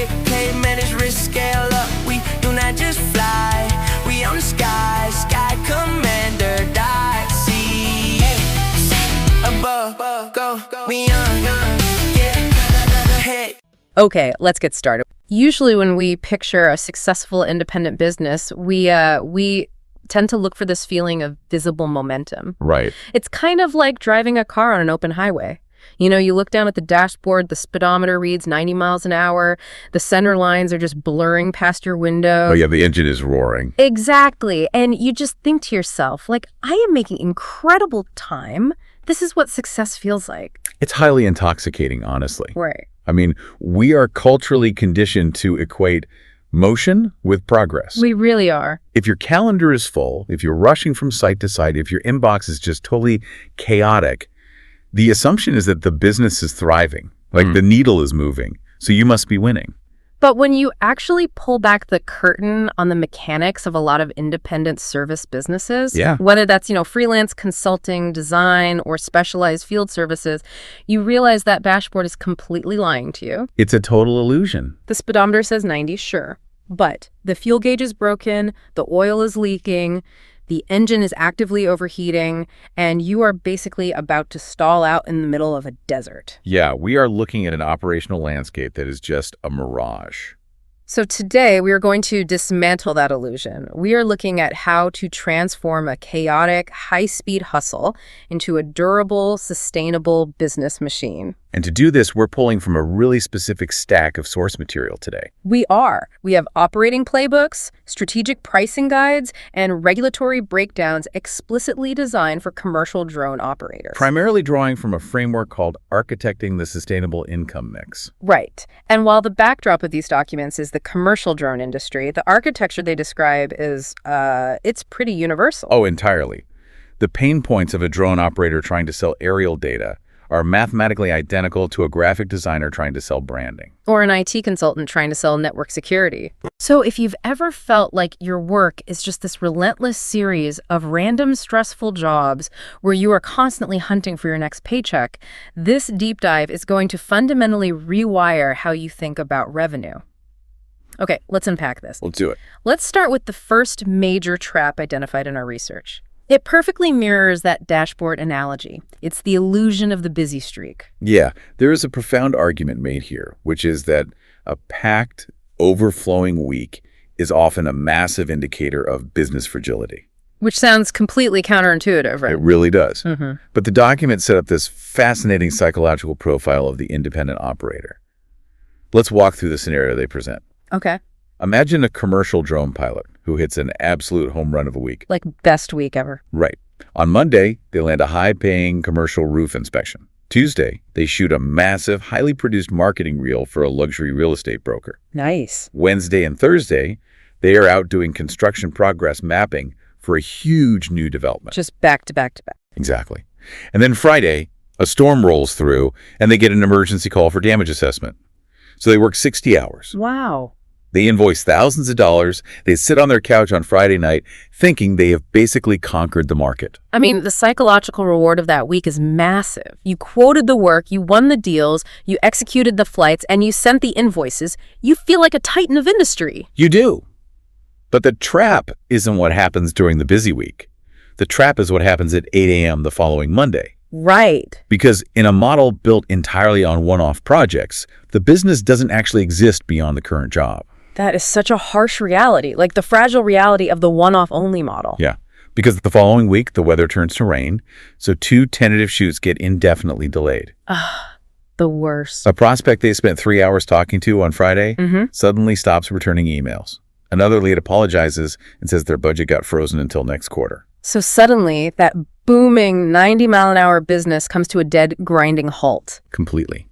get paid, manage risk, scale up. We do not just fly, we on the sky, sky commander, die. See, above, go, we on, get ahead. Okay, let's get started. Usually when we picture a successful independent business, we tend to look for this feeling of visible momentum. Right. It's kind of like driving a car on an open highway. You know, you look down at the dashboard, the speedometer reads 90 miles an hour, the center lines are just blurring past your window. Oh, yeah, the engine is roaring. Exactly. And you just think to yourself, like, I am making incredible time. This is what success feels like. It's highly intoxicating, honestly. Right. I mean, we are culturally conditioned to equate motion with progress. We really are. If your calendar is full, if you're rushing from site to site, if your inbox is just totally chaotic, the assumption is that the business is thriving, like the needle is moving, so you must be winning. But when you actually pull back the curtain on the mechanics of a lot of independent service businesses, whether that's, freelance consulting, design, or specialized field services, you realize that dashboard is completely lying to you. It's a total illusion. The speedometer says 90, sure. But the fuel gauge is broken, the oil is leaking, the engine is actively overheating, and you are basically about to stall out in the middle of a desert. Yeah, we are looking at an operational landscape that is just a mirage. So today, we are going to dismantle that illusion. We are looking at how to transform a chaotic, high-speed hustle into a durable, sustainable business machine. And to do this, we're pulling from a really specific stack of source material today. We are. We have operating playbooks, strategic pricing guides, and regulatory breakdowns explicitly designed for commercial drone operators. Primarily drawing from a framework called Architecting the Sustainable Income Mix. Right. And while the backdrop of these documents is the commercial drone industry, the architecture they describe is, it's pretty universal. Oh, entirely. The pain points of a drone operator trying to sell aerial data are mathematically identical to a graphic designer trying to sell branding. Or an IT consultant trying to sell network security. So if you've ever felt like your work is just this relentless series of random stressful jobs where you are constantly hunting for your next paycheck, this deep dive is going to fundamentally rewire how you think about revenue. Okay, let's unpack this. Let's do it. Let's start with the first major trap identified in our research. It perfectly mirrors that dashboard analogy. It's the illusion of the busy streak. Yeah, there is a profound argument made here, which is that a packed, overflowing week is often a massive indicator of business fragility. Which sounds completely counterintuitive, right? It really does. But the document set up this fascinating psychological profile of the independent operator. Let's walk through the scenario they present. Okay. Imagine a commercial drone pilot who hits an absolute home run of a week. Like best week ever. Right. On Monday, they land a high-paying commercial roof inspection. Tuesday, they shoot a massive, highly produced marketing reel for a luxury real estate broker. Nice. Wednesday and Thursday, they are out doing construction progress mapping for a huge new development. Just back to back to back. Exactly. And then Friday, a storm rolls through and they get an emergency call for damage assessment. So they work 60 hours. Wow. They invoice thousands of dollars. They sit on their couch on Friday night thinking they have basically conquered the market. I mean, the psychological reward of that week is massive. You quoted the work, you won the deals, you executed the flights, and you sent the invoices. You feel like a titan of industry. You do. But the trap isn't what happens during the busy week. The trap is what happens at 8 a.m. the following Monday. Right. Because in a model built entirely on one-off projects, the business doesn't actually exist beyond the current job. That is such a harsh reality, like the fragile reality of the one-off only model. Yeah, because the following week, the weather turns to rain, so 2 tentative shoots get indefinitely delayed. The worst. A prospect they spent 3 hours talking to on Friday suddenly stops returning emails. Another lead apologizes and says their budget got frozen until next quarter. So suddenly, that booming 90-mile-an-hour business comes to a dead, grinding halt. Completely.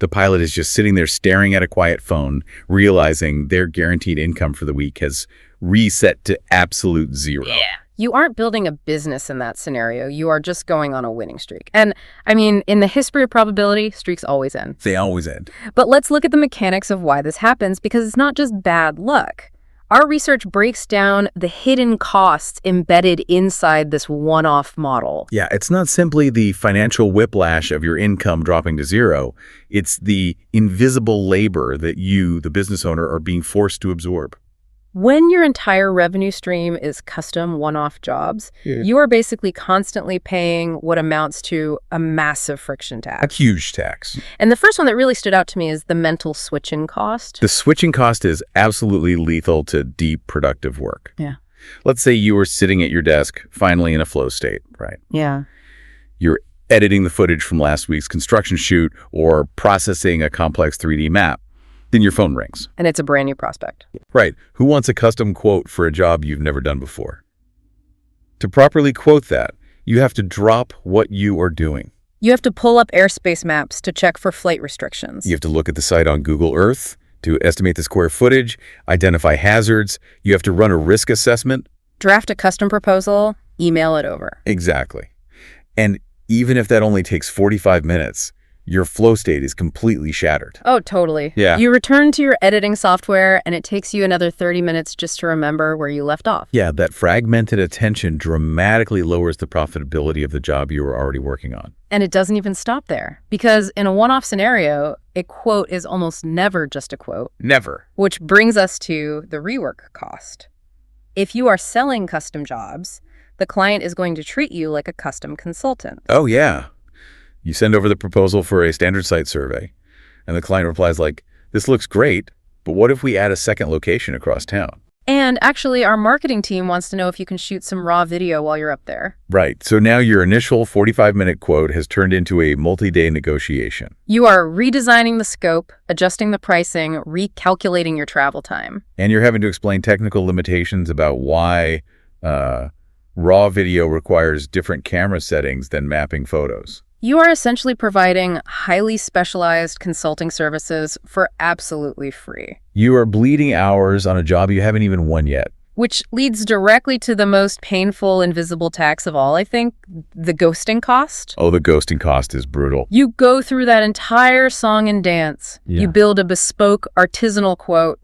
The pilot is just sitting there staring at a quiet phone, realizing their guaranteed income for the week has reset to absolute zero. Yeah. You aren't building a business in that scenario. You are just going on a winning streak. And, I mean, in the history of probability, streaks always end. They always end. But let's look at the mechanics of why this happens, because it's not just bad luck. Our research breaks down the hidden costs embedded inside this one-off model. Yeah, it's not simply the financial whiplash of your income dropping to zero. It's the invisible labor that you, the business owner, are being forced to absorb. When your entire revenue stream is custom one-off jobs, you are basically constantly paying what amounts to a massive friction A tax. huge tax. And the first one that really stood out to me is the mental switching cost. The switching cost is absolutely lethal to deep, productive work. Yeah. Let's say you were sitting at your desk, finally in a flow state, right? Yeah. You're editing the footage from last week's construction shoot or processing a complex 3D map. Then your phone rings. And it's a brand new prospect. Right. Who wants a custom quote for a job you've never done before? To properly quote that, you have to drop what you are doing. You have to pull up airspace maps to check for flight restrictions. You have to look at the site on Google Earth to estimate the square footage, identify hazards. You have to run a risk assessment. Draft a custom proposal, email it over. Exactly. And even if that only takes 45 minutes, your flow state is completely shattered. Oh, totally. Yeah. You return to your editing software, and it takes you another 30 minutes just to remember where you left off. Yeah, that fragmented attention dramatically lowers the profitability of the job you were already working on. And it doesn't even stop there, because in a one-off scenario, a quote is almost never just a quote. Never. Which brings us to the rework cost. If you are selling custom jobs, the client is going to treat you like a custom consultant. Oh, yeah. You send over the proposal for a standard site survey, and the client replies like, this looks great, but what if we add a second location across town? And actually, our marketing team wants to know if you can shoot some raw video while you're up there. Right. So now your initial 45-minute quote has turned into a multi-day negotiation. You are redesigning the scope, adjusting the pricing, recalculating your travel time. And you're having to explain technical limitations about why raw video requires different camera settings than mapping photos. You are essentially providing highly specialized consulting services for absolutely free. You are bleeding hours on a job you haven't even won yet. Which leads directly to the most painful invisible tax of all, I think, the ghosting cost. Oh, the ghosting cost is brutal. You go through that entire song and dance. Yeah. You build a bespoke artisanal quote.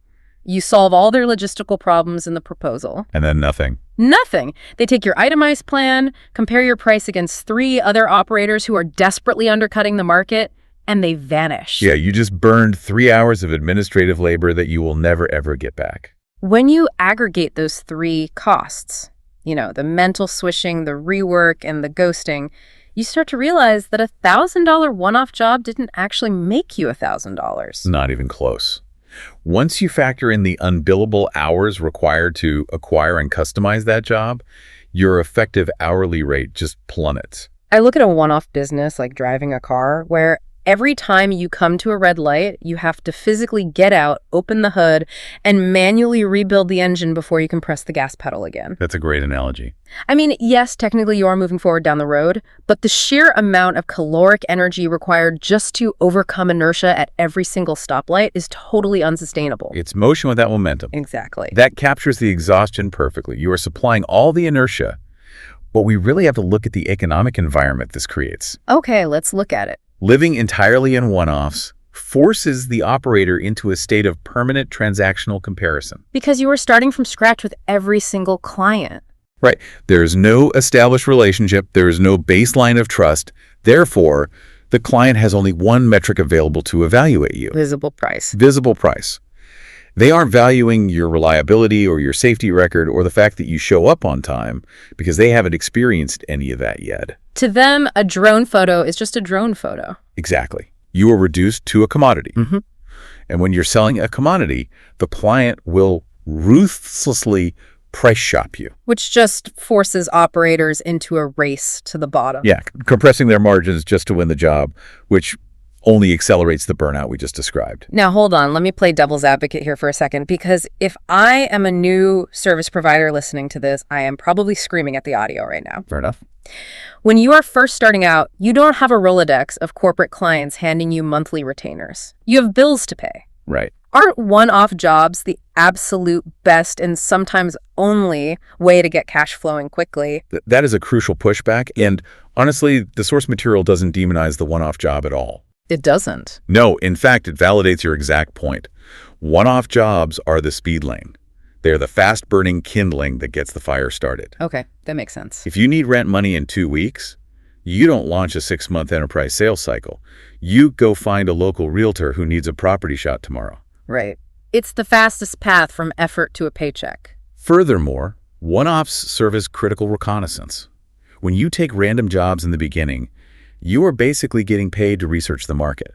You solve all their logistical problems in the proposal. And then nothing. Nothing. They take your itemized plan, compare your price against 3 other operators who are desperately undercutting the market, and they vanish. Yeah, you just burned 3 hours of administrative labor that you will never, ever get back. When you aggregate those 3 costs, the mental swishing, the rework, and the ghosting, you start to realize that a $1,000 one-off job didn't actually make you $1,000. Not even close. Once you factor in the unbillable hours required to acquire and customize that job, your effective hourly rate just plummets. I look at a one-off business like driving a car where every time you come to a red light, you have to physically get out, open the hood, and manually rebuild the engine before you can press the gas pedal again. That's a great analogy. I mean, yes, technically you are moving forward down the road, but the sheer amount of caloric energy required just to overcome inertia at every single stoplight is totally unsustainable. It's motion without momentum. Exactly. That captures the exhaustion perfectly. You are supplying all the inertia, but we really have to look at the economic environment this creates. Okay, let's look at it. Living entirely in one-offs forces the operator into a state of permanent transactional comparison. Because you are starting from scratch with every single client. Right. There's no established relationship. There is no baseline of trust. Therefore, the client has only one metric available to evaluate you. Visible price. Visible price. They aren't valuing your reliability or your safety record or the fact that you show up on time because they haven't experienced any of that yet. To them, a drone photo is just a drone photo. Exactly. You are reduced to a commodity. Mm-hmm. And when you're selling a commodity, the client will ruthlessly price shop you. Which just forces operators into a race to the bottom. Yeah, compressing their margins just to win the job, which only accelerates the burnout we just described. Now, hold on. Let me play devil's advocate here for a second, because if I am a new service provider listening to this, I am probably screaming at the audio right now. Fair enough. When you are first starting out, you don't have a Rolodex of corporate clients handing you monthly retainers. You have bills to pay. Right. Aren't one-off jobs the absolute best and sometimes only way to get cash flowing quickly? That is a crucial pushback. And honestly, the source material doesn't demonize the one-off job at all. It doesn't. No, in fact, it validates your exact point. One-off jobs are the speed lane. They're the fast-burning kindling that gets the fire started. Okay, that makes sense. If you need rent money in 2 weeks, you don't launch a 6-month enterprise sales cycle. You go find a local realtor who needs a property shot tomorrow. Right. It's the fastest path from effort to a paycheck. Furthermore, one-offs serve as critical reconnaissance. When you take random jobs in the beginning, you are basically getting paid to research the market.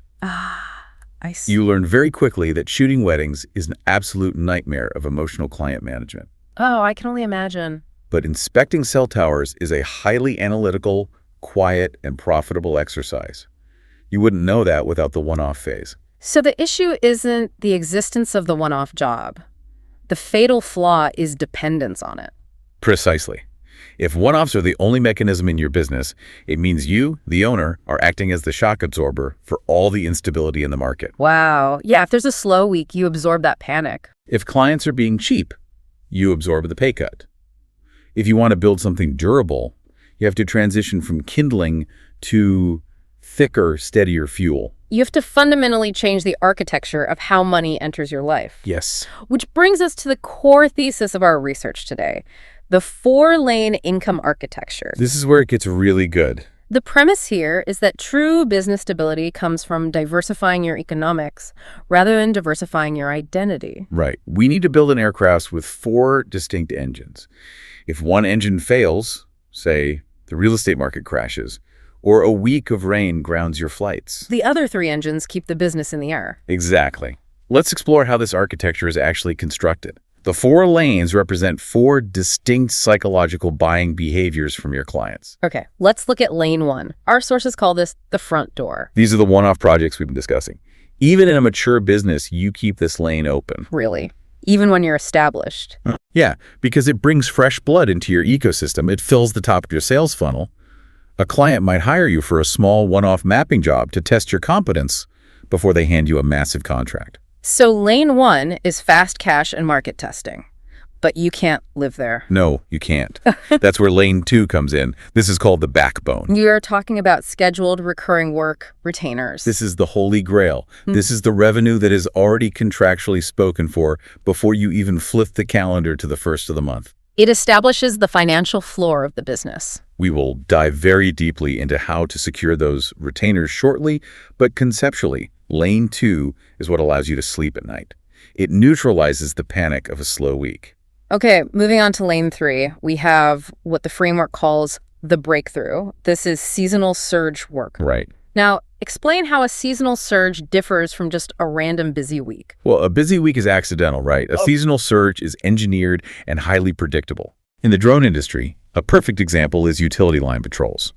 I see. You learn very quickly that shooting weddings is an absolute nightmare of emotional client management. Oh, I can only imagine. But inspecting cell towers is a highly analytical, quiet, and profitable exercise. You wouldn't know that without the one-off phase. So the issue isn't the existence of the one-off job. The fatal flaw is dependence on it. Precisely. If one-offs are the only mechanism in your business, it means you, the owner, are acting as the shock absorber for all the instability in the market. Wow. Yeah, if there's a slow week, you absorb that panic. If clients are being cheap, you absorb the pay cut. If you want to build something durable, you have to transition from kindling to thicker, steadier fuel. You have to fundamentally change the architecture of how money enters your life. Yes. Which brings us to the core thesis of our research today, the 4-lane income architecture. This is where it gets really good. The premise here is that true business stability comes from diversifying your economics rather than diversifying your identity. Right. We need to build an aircraft with 4 distinct engines. If one engine fails, say the real estate market crashes, or a week of rain grounds your flights. The other 3 engines keep the business in the air. Exactly. Let's explore how this architecture is actually constructed. The 4 lanes represent 4 distinct psychological buying behaviors from your clients. Okay, let's look at lane 1. Our sources call this the front door. These are the one-off projects we've been discussing. Even in a mature business, you keep this lane open. Really? Even when you're established? Yeah, because it brings fresh blood into your ecosystem. It fills the top of your sales funnel. A client might hire you for a small one-off mapping job to test your competence before they hand you a massive contract. So lane 1 is fast cash and market testing, but you can't live there. No, you can't. That's where lane 2 comes in. This is called the backbone. You're talking about scheduled recurring work retainers. This is the holy grail. This is the revenue that is already contractually spoken for before you even flip the calendar to the first of the month. It establishes the financial floor of the business. We will dive very deeply into how to secure those retainers shortly, but conceptually, lane 2 is what allows you to sleep at night. It neutralizes the panic of a slow week. Okay, moving on to lane 3, we have what the framework calls the breakthrough. This is seasonal surge work. Right. Now, explain how a seasonal surge differs from just a random busy week. Well, a busy week is accidental, right? A seasonal surge is engineered and highly predictable. In the drone industry, a perfect example is utility line patrols.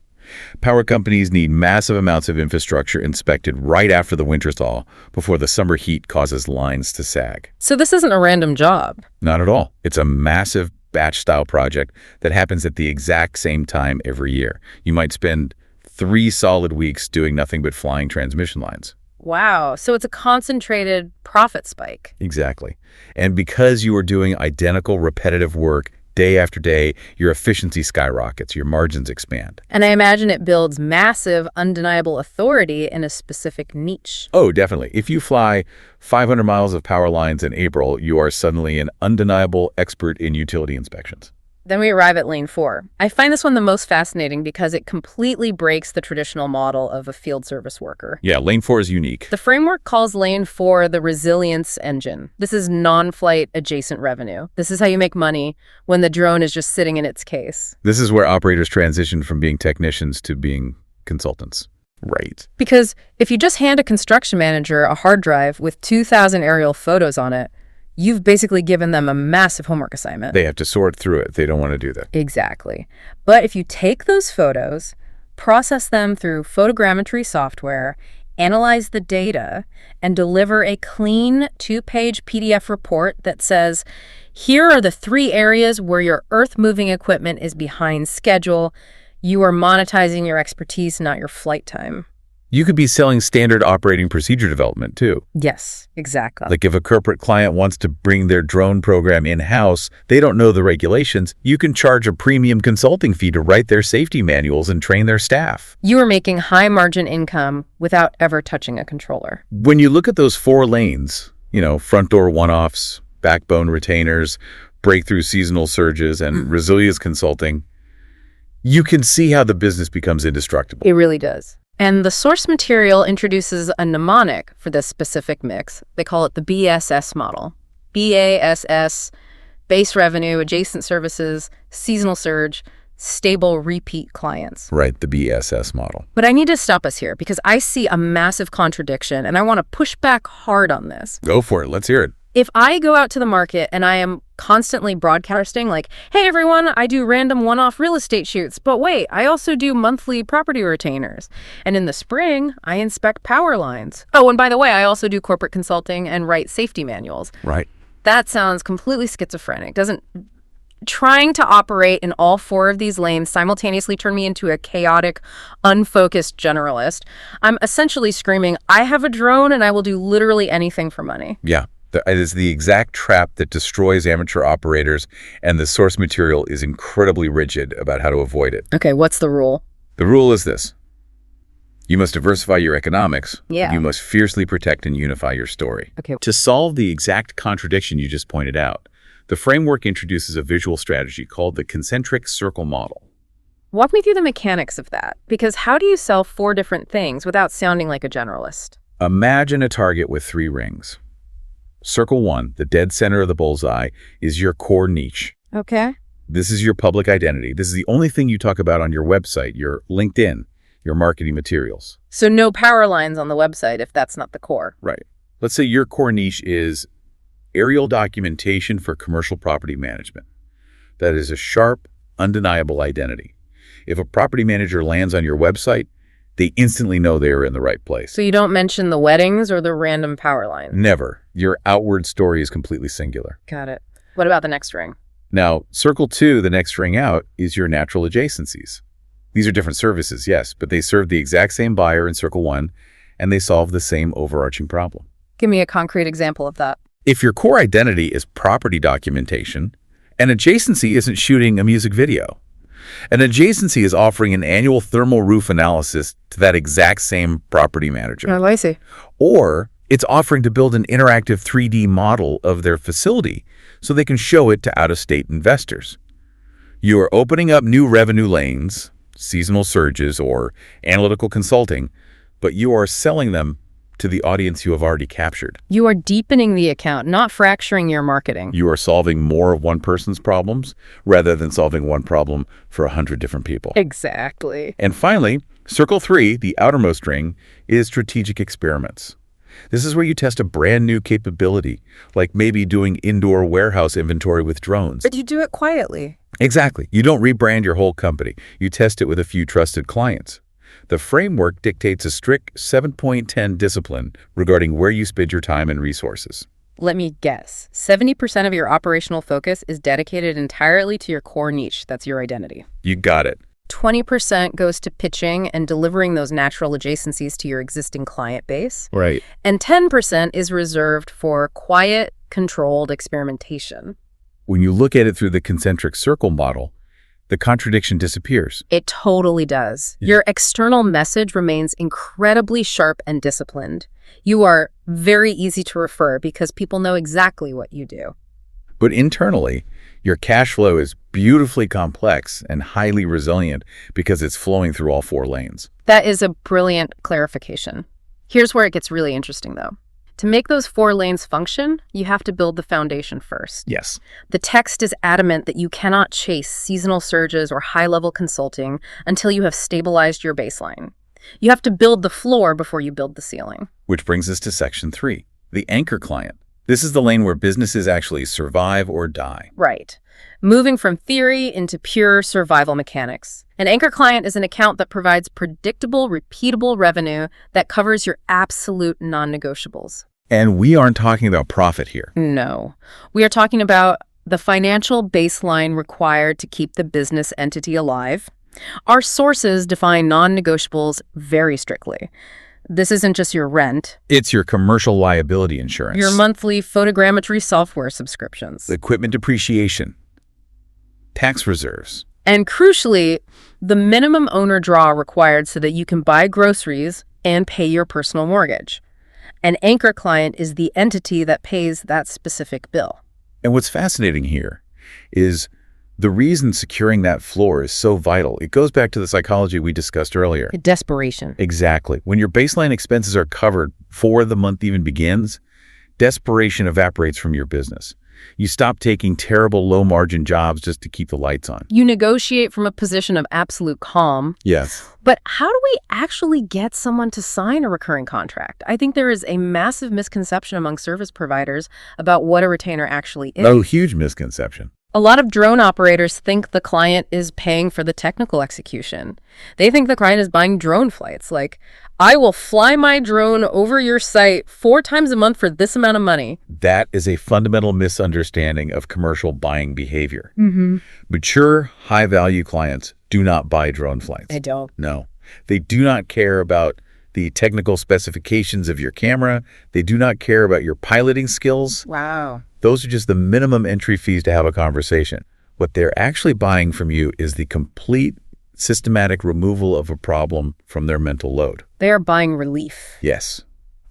Power companies need massive amounts of infrastructure inspected right after the winter thaw before the summer heat causes lines to sag. So this isn't a random job. Not at all. It's a massive batch-style project that happens at the exact same time every year. You might spend 3 solid weeks doing nothing but flying transmission lines. Wow, so it's a concentrated profit spike. Exactly. And because you are doing identical repetitive work day after day, your efficiency skyrockets, your margins expand. And I imagine it builds massive, undeniable authority in a specific niche. Oh, definitely. If you fly 500 miles of power lines in April, you are suddenly an undeniable expert in utility inspections. Then we arrive at lane 4. I find this one the most fascinating because it completely breaks the traditional model of a field service worker. Yeah, lane 4 is unique. The framework calls lane 4 the resilience engine. This is non-flight adjacent revenue. This is how you make money when the drone is just sitting in its case. This is where operators transition from being technicians to being consultants. Right. Because if you just hand a construction manager a hard drive with 2,000 aerial photos on it, you've basically given them a massive homework assignment. They have to sort through it. They don't want to do that. Exactly. But if you take those photos, process them through photogrammetry software, analyze the data, and deliver a clean 2-page PDF report that says, here are the 3 areas where your earth-moving equipment is behind schedule, you are monetizing your expertise, not your flight time. You could be selling standard operating procedure development, too. Yes, exactly. Like if a corporate client wants to bring their drone program in-house, they don't know the regulations, you can charge a premium consulting fee to write their safety manuals and train their staff. You are making high-margin income without ever touching a controller. When you look at those 4 lanes, front door one-offs, backbone retainers, breakthrough seasonal surges, and resilience consulting, you can see how the business becomes indestructible. It really does. And the source material introduces a mnemonic for this specific mix. They call it the BSS model. BASS, base revenue, adjacent services, seasonal surge, stable repeat clients. Right, the BSS model. But I need to stop us here because I see a massive contradiction and I want to push back hard on this. Go for it. Let's hear it. If I go out to the market and I am constantly broadcasting like, hey everyone, I do random one-off real estate shoots, but wait, I also do monthly property retainers. And in the spring, I inspect power lines. Oh, and by the way, I also do corporate consulting and write safety manuals. Right. That sounds completely schizophrenic. Trying to operate in all four of these lanes simultaneously turn me into a chaotic, unfocused generalist. I'm essentially screaming, I have a drone and I will do literally anything for money. Yeah. It is the exact trap that destroys amateur operators, and the source material is incredibly rigid about how to avoid it. Okay, what's the rule? The rule is this. You must diversify your economics. Yeah. You must fiercely protect and unify your story. Okay. To solve the exact contradiction you just pointed out, the framework introduces a visual strategy called the concentric circle model. Walk me through the mechanics of that, because how do you sell four different things without sounding like a generalist? Imagine a target with 3 rings. Circle 1, the dead center of the bullseye, is your core niche. Okay. This is your public identity. This is the only thing you talk about on your website, your LinkedIn, your marketing materials. So no power lines on the website if that's not the core. Right. Let's say your core niche is aerial documentation for commercial property management. That is a sharp, undeniable identity. If a property manager lands on your website, they instantly know they are in the right place. So you don't mention the weddings or the random power lines? Never. Your outward story is completely singular. Got it. What about the next ring? Now, circle 2, the next ring out, is your natural adjacencies. These are different services, yes, but they serve the exact same buyer in circle 1, and they solve the same overarching problem. Give me a concrete example of that. If your core identity is property documentation, an adjacency isn't shooting a music video. An adjacency is offering an annual thermal roof analysis to that exact same property manager. Oh, I see. Or it's offering to build an interactive 3D model of their facility so they can show it to out-of-state investors. You are opening up new revenue lanes, seasonal surges, or analytical consulting, but you are selling them to the audience you have already captured. You are deepening the account, not fracturing your marketing. You are solving more of one person's problems rather than solving one problem for 100 different people. Exactly. And finally, circle 3, the outermost ring, is strategic experiments. This is where you test a brand new capability, like maybe doing indoor warehouse inventory with drones. But you do it quietly. Exactly. You don't rebrand your whole company. You test it with a few trusted clients. The framework dictates a strict 7.10 discipline regarding where you spend your time and resources. Let me guess. 70% of your operational focus is dedicated entirely to your core niche. That's your identity. You got it. 20% goes to pitching and delivering those natural adjacencies to your existing client base. Right. And 10% is reserved for quiet, controlled experimentation. When you look at it through the concentric circle model, the contradiction disappears. It totally does. Yeah. Your external message remains incredibly sharp and disciplined. You are very easy to refer because people know exactly what you do. But internally, your cash flow is beautifully complex and highly resilient because it's flowing through all 4 lanes. That is a brilliant clarification. Here's where it gets really interesting, though. To make those 4 lanes function, you have to build the foundation first. Yes. The text is adamant that you cannot chase seasonal surges or high-level consulting until you have stabilized your baseline. You have to build the floor before you build the ceiling. Which brings us to section 3, the anchor client. This is the lane where businesses actually survive or die. Right. Moving from theory into pure survival mechanics. An anchor client is an account that provides predictable, repeatable revenue that covers your absolute non-negotiables. And we aren't talking about profit here. No. We are talking about the financial baseline required to keep the business entity alive. Our sources define non-negotiables very strictly. This isn't just your rent. It's your commercial liability insurance. Your monthly photogrammetry software subscriptions. Equipment depreciation. Tax reserves. And crucially, the minimum owner draw required so that you can buy groceries and pay your personal mortgage. An anchor client is the entity that pays that specific bill. And what's fascinating here is the reason securing that floor is so vital. It goes back to the psychology we discussed earlier. Desperation. Exactly. When your baseline expenses are covered before the month even begins, desperation evaporates from your business. You stop taking terrible low-margin jobs just to keep the lights on. You negotiate from a position of absolute calm. Yes. But how do we actually get someone to sign a recurring contract? I think there is a massive misconception among service providers about what a retainer actually is. Oh, huge misconception. A lot of drone operators think the client is paying for the technical execution. They think the client is buying drone flights, like, I will fly my drone over your site 4 times a month for this amount of money. That is a fundamental misunderstanding of commercial buying behavior. Mm-hmm. Mature, high-value clients do not buy drone flights. I don't. No. They do not care about the technical specifications of your camera. They do not care about your piloting skills. Wow. Those are just the minimum entry fees to have a conversation. What they're actually buying from you is the complete systematic removal of a problem from their mental load. They are buying relief. Yes.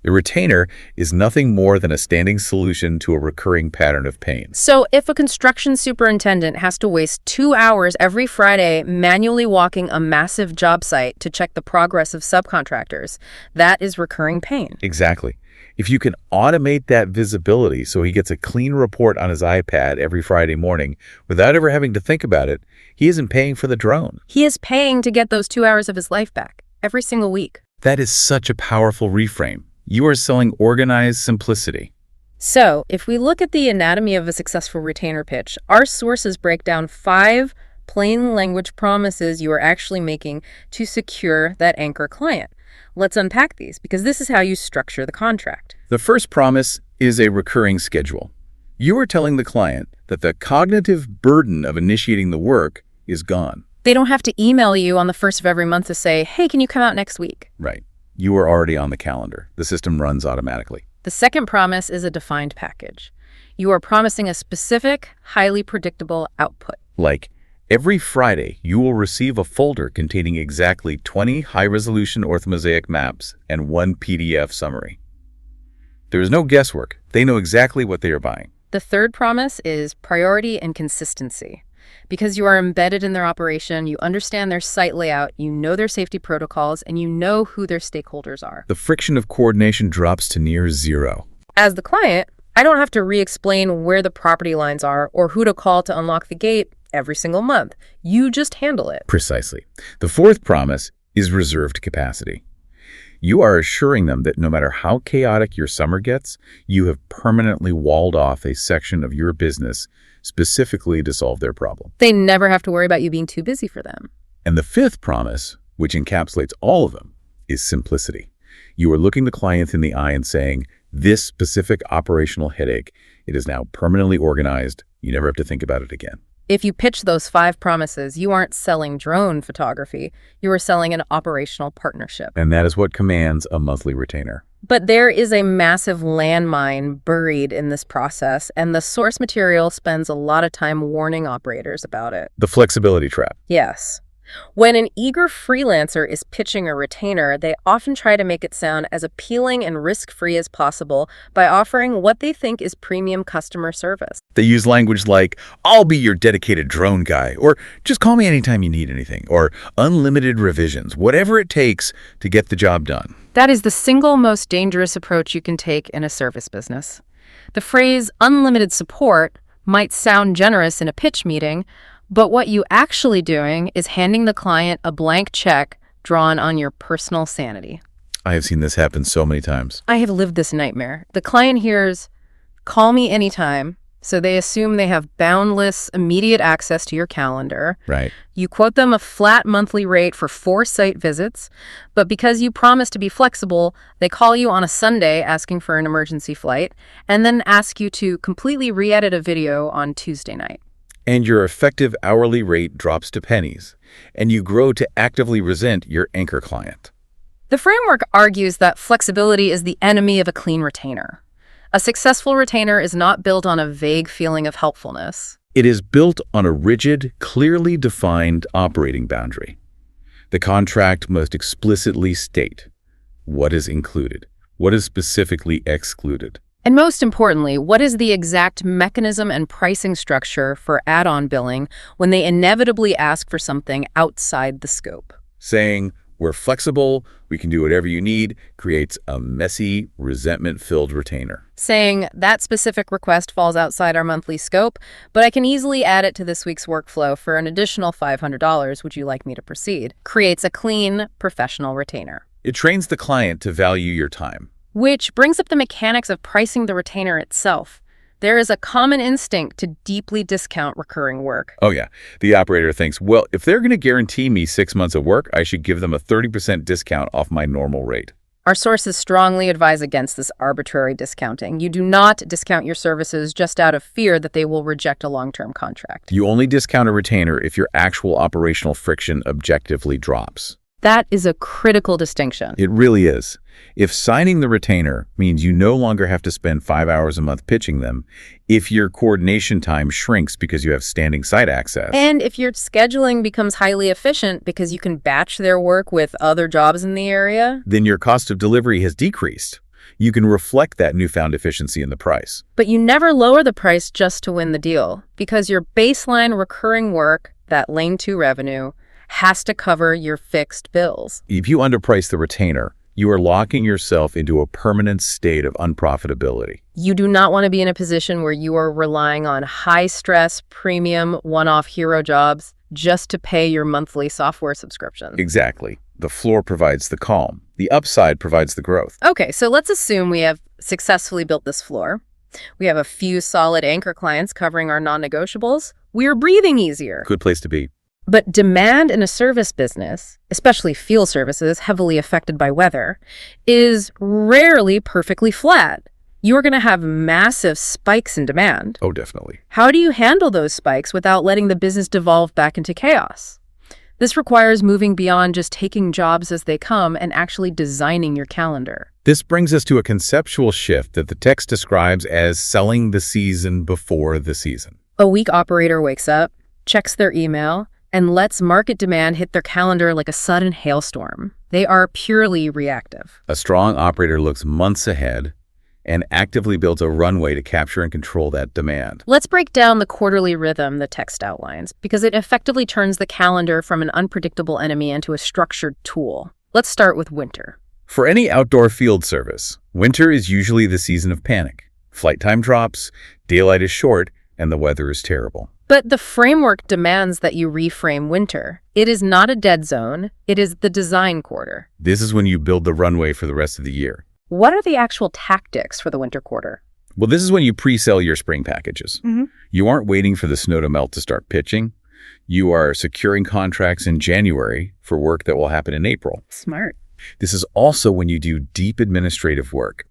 The retainer is nothing more than a standing solution to a recurring pattern of pain. So if a construction superintendent has to waste 2 hours every Friday manually walking a massive job site to check the progress of subcontractors, that is recurring pain. Exactly. If you can automate that visibility so he gets a clean report on his iPad every Friday morning without ever having to think about it, he isn't paying for the drone. He is paying to get those 2 hours of his life back every single week. That is such a powerful reframe. You are selling organized simplicity. So if we look at the anatomy of a successful retainer pitch, our sources break down 5 plain language promises you are actually making to secure that anchor client. Let's unpack these, because this is how you structure the contract. The first promise is a recurring schedule. You are telling the client that the cognitive burden of initiating the work is gone. They don't have to email you on the first of every month to say, hey, can you come out next week? Right. You are already on the calendar. The system runs automatically. The second promise is a defined package. You are promising a specific, highly predictable output. Like, every Friday, you will receive a folder containing exactly 20 high-resolution orthomosaic maps and 1 PDF summary. There is no guesswork. They know exactly what they are buying. The third promise is priority and consistency. Because you are embedded in their operation, you understand their site layout, you know their safety protocols, and you know who their stakeholders are. The friction of coordination drops to near zero. As the client, I don't have to re-explain where the property lines are or who to call to unlock the gate every single month. You just handle it. Precisely. The fourth promise is reserved capacity. You are assuring them that no matter how chaotic your summer gets, you have permanently walled off a section of your business specifically to solve their problem. They never have to worry about you being too busy for them. And the fifth promise, which encapsulates all of them, is simplicity. You are looking the client in the eye and saying, this specific operational headache, it is now permanently organized. You never have to think about it again. If you pitch those 5 promises, you aren't selling drone photography. You are selling an operational partnership. And that is what commands a monthly retainer. But there is a massive landmine buried in this process, and the source material spends a lot of time warning operators about it. The flexibility trap. Yes. When an eager freelancer is pitching a retainer, they often try to make it sound as appealing and risk-free as possible by offering what they think is premium customer service. They use language like, I'll be your dedicated drone guy, or just call me anytime you need anything, or unlimited revisions, whatever it takes to get the job done. That is the single most dangerous approach you can take in a service business. The phrase unlimited support might sound generous in a pitch meeting, but what you actually doing is handing the client a blank check drawn on your personal sanity. I have seen this happen so many times. I have lived this nightmare. The client hears, call me anytime, so they assume they have boundless, immediate access to your calendar. Right. You quote them a flat monthly rate for 4 site visits, but because you promise to be flexible, they call you on a Sunday asking for an emergency flight, and then ask you to completely re-edit a video on Tuesday night. And your effective hourly rate drops to pennies, and you grow to actively resent your anchor client. The framework argues that flexibility is the enemy of a clean retainer. A successful retainer is not built on a vague feeling of helpfulness. It is built on a rigid, clearly defined operating boundary. The contract must explicitly state what is included, what is specifically excluded. And most importantly, what is the exact mechanism and pricing structure for add-on billing when they inevitably ask for something outside the scope? Saying, we're flexible, we can do whatever you need, creates a messy, resentment-filled retainer. Saying that specific request falls outside our monthly scope, but I can easily add it to this week's workflow for an additional $500. Would you like me to proceed? Creates a clean, professional retainer. It trains the client to value your time. Which brings up the mechanics of pricing the retainer itself. There is a common instinct to deeply discount recurring work. Oh yeah, the operator thinks, well, if they're going to guarantee me 6 months of work, I should give them a 30% discount off my normal rate. Our sources strongly advise against this arbitrary discounting. You do not discount your services just out of fear that they will reject a long-term contract. You only discount a retainer if your actual operational friction objectively drops. That is a critical distinction. It really is. If signing the retainer means you no longer have to spend 5 hours a month pitching them, if your coordination time shrinks because you have standing site access, and if your scheduling becomes highly efficient because you can batch their work with other jobs in the area, then your cost of delivery has decreased. You can reflect that newfound efficiency in the price. But you never lower the price just to win the deal, because your baseline recurring work, that lane 2 revenue, has to cover your fixed bills. If you underprice the retainer, you are locking yourself into a permanent state of unprofitability. You do not want to be in a position where you are relying on high-stress, premium, one-off hero jobs just to pay your monthly software subscription. Exactly. The floor provides the calm. The upside provides the growth. Okay, so let's assume we have successfully built this floor. We have a few solid anchor clients covering our non-negotiables. We're breathing easier. Good place to be. But demand in a service business, especially field services heavily affected by weather, is rarely perfectly flat. You are going to have massive spikes in demand. Oh, definitely. How do you handle those spikes without letting the business devolve back into chaos? This requires moving beyond just taking jobs as they come and actually designing your calendar. This brings us to a conceptual shift that the text describes as selling the season before the season. A weak operator wakes up, checks their email, and lets market demand hit their calendar like a sudden hailstorm. They are purely reactive. A strong operator looks months ahead and actively builds a runway to capture and control that demand. Let's break down the quarterly rhythm the text outlines, because it effectively turns the calendar from an unpredictable enemy into a structured tool. Let's start with winter. For any outdoor field service, winter is usually the season of panic. Flight time drops, daylight is short, and the weather is terrible. But the framework demands that you reframe winter. It is not a dead zone. It is the design quarter. This is when you build the runway for the rest of the year. What are the actual tactics for the winter quarter? Well, this is when you pre-sell your spring packages. You aren't waiting for the snow to melt to start pitching. You are securing contracts in January for work that will happen in April. Smart. This is also when you do deep administrative work.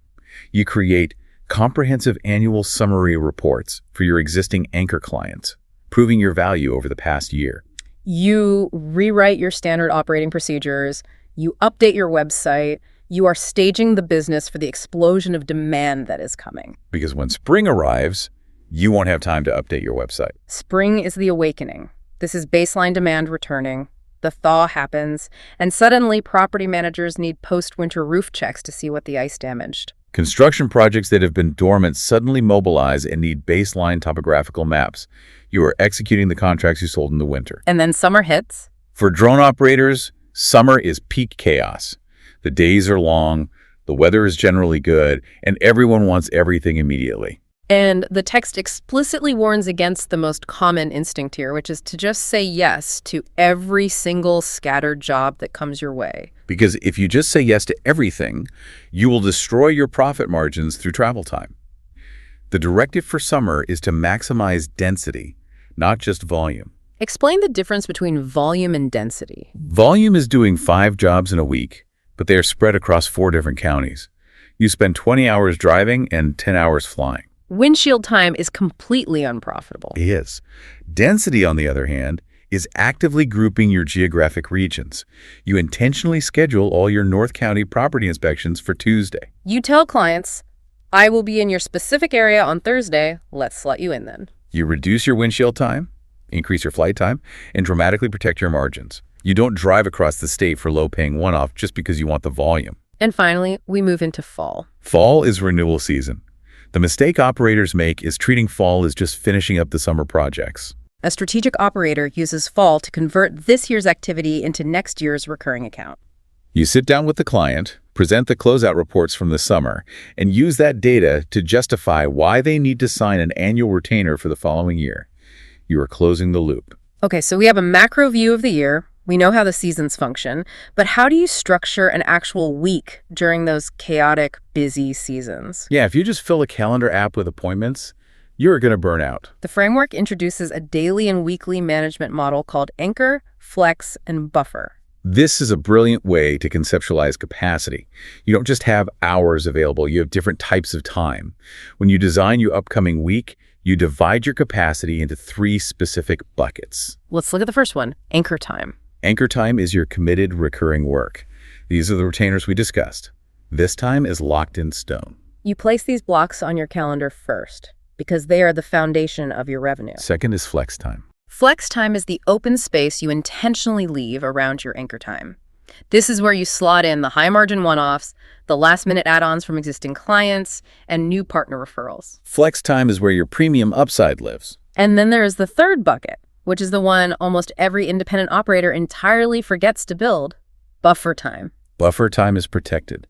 You create comprehensive annual summary reports for your existing anchor clients, proving your value over the past year. You rewrite your standard operating procedures. You update your website. You are staging the business for the explosion of demand that is coming. Because when spring arrives, you won't have time to update your website. Spring is the awakening. This is baseline demand returning. The thaw happens, and suddenly property managers need post-winter roof checks to see what the ice damaged. Construction projects that have been dormant suddenly mobilize and need baseline topographical maps. You are executing the contracts you sold in the winter. And then summer hits. For drone operators, summer is peak chaos. The days are long, the weather is generally good, and everyone wants everything immediately. And the text explicitly warns against the most common instinct here, which is to just say yes to every single scattered job that comes your way. Because if you just say yes to everything, you will destroy your profit margins through travel time. The directive for summer is to maximize density, not just volume. Explain the difference between volume and density. Volume is doing 5 jobs in a week, but they are spread across 4 different counties. You spend 20 hours driving and 10 hours flying. Windshield time is completely unprofitable. It is. Density, on the other hand, is actively grouping your geographic regions. You intentionally schedule all your North County property inspections for Tuesday. You tell clients, I will be in your specific area on Thursday. Let's slot you in then. You reduce your windshield time, increase your flight time, and dramatically protect your margins. You don't drive across the state for low-paying one-off just because you want the volume. And finally, we move into fall. Fall is renewal season. The mistake operators make is treating fall as just finishing up the summer projects. A strategic operator uses fall to convert this year's activity into next year's recurring account. You sit down with the client, present the closeout reports from the summer, and use that data to justify why they need to sign an annual retainer for the following year. You are closing the loop. Okay, so we have a macro view of the year. We know how the seasons function, but how do you structure an actual week during those chaotic, busy seasons? Yeah, if you just fill a calendar app with appointments, you're going to burn out. The framework introduces a daily and weekly management model called Anchor, Flex, and Buffer. This is a brilliant way to conceptualize capacity. You don't just have hours available, you have different types of time. When you design your upcoming week, you divide your capacity into 3 specific buckets. Let's look at the first one, anchor time. Anchor time is your committed recurring work. These are the retainers we discussed. This time is locked in stone. You place these blocks on your calendar first because they are the foundation of your revenue. Second is flex time. Flex time is the open space you intentionally leave around your anchor time. This is where you slot in the high-margin one-offs, the last-minute add-ons from existing clients, and new partner referrals. Flex time is where your premium upside lives. And then there is the third bucket, which is the one almost every independent operator entirely forgets to build, buffer time. Buffer time is protected.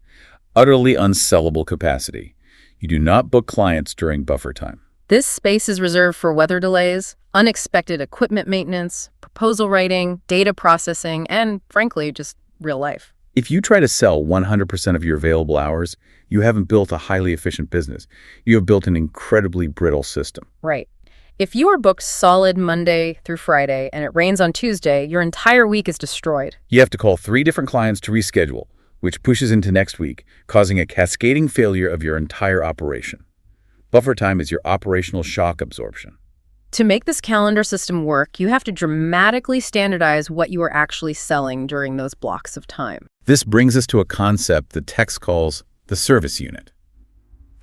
Utterly unsellable capacity. You do not book clients during buffer time. This space is reserved for weather delays, unexpected equipment maintenance, proposal writing, data processing, and, frankly, just real life. If you try to sell 100% of your available hours, you haven't built a highly efficient business. You have built an incredibly brittle system. Right. If you are booked solid Monday through Friday and it rains on Tuesday, your entire week is destroyed. You have to call 3 different clients to reschedule, which pushes into next week, causing a cascading failure of your entire operation. Buffer time is your operational shock absorption. To make this calendar system work, you have to dramatically standardize what you are actually selling during those blocks of time. This brings us to a concept that Tex calls the service unit.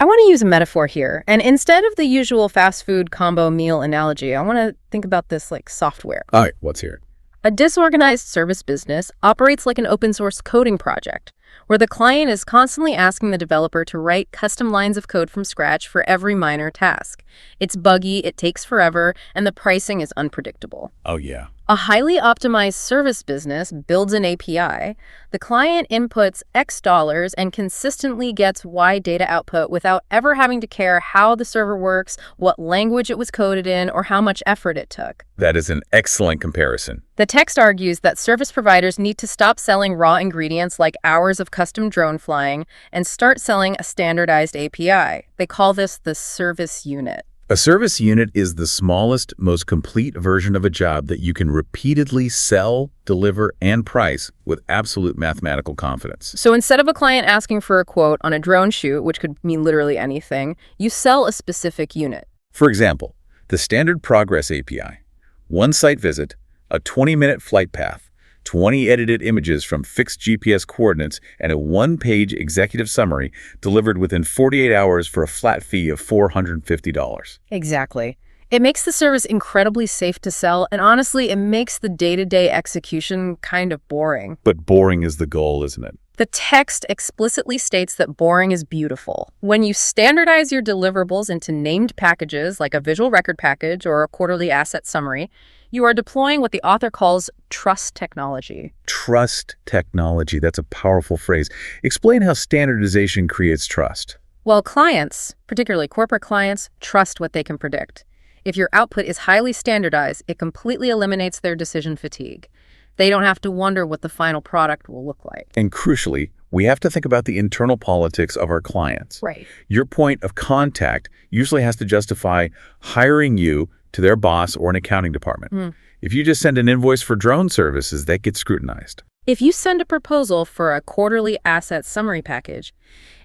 I want to use a metaphor here, and instead of the usual fast food combo meal analogy, I want to think about this like software. All right, what's here? A disorganized service business operates like an open source coding project, where the client is constantly asking the developer to write custom lines of code from scratch for every minor task. It's buggy, it takes forever, and the pricing is unpredictable. Oh, yeah. A highly optimized service business builds an API. The client inputs X dollars and consistently gets Y data output without ever having to care how the server works, what language it was coded in, or how much effort it took. That is an excellent comparison. The text argues that service providers need to stop selling raw ingredients like hours of custom drone flying and start selling a standardized API. They call this the service unit. A service unit is the smallest, most complete version of a job that you can repeatedly sell, deliver, and price with absolute mathematical confidence. So instead of a client asking for a quote on a drone shoot, which could mean literally anything, you sell a specific unit. For example, the Standard Progress API. 1 site visit, a 20-minute flight path, 20 edited images from fixed GPS coordinates, and a 1-page executive summary delivered within 48 hours for a flat fee of $450. Exactly. It makes the service incredibly safe to sell, and honestly, it makes the day-to-day execution kind of boring. But boring is the goal, isn't it? The text explicitly states that boring is beautiful. When you standardize your deliverables into named packages like a visual record package or a quarterly asset summary, you are deploying what the author calls trust technology. Trust technology. That's a powerful phrase. Explain how standardization creates trust. Well, clients, particularly corporate clients, trust what they can predict. If your output is highly standardized, it completely eliminates their decision fatigue. They don't have to wonder what the final product will look like. And crucially, we have to think about the internal politics of our clients. Right. Your point of contact usually has to justify hiring you to their boss or an accounting department. If you just send an invoice for drone services, that gets scrutinized. If you send a proposal for a quarterly asset summary package,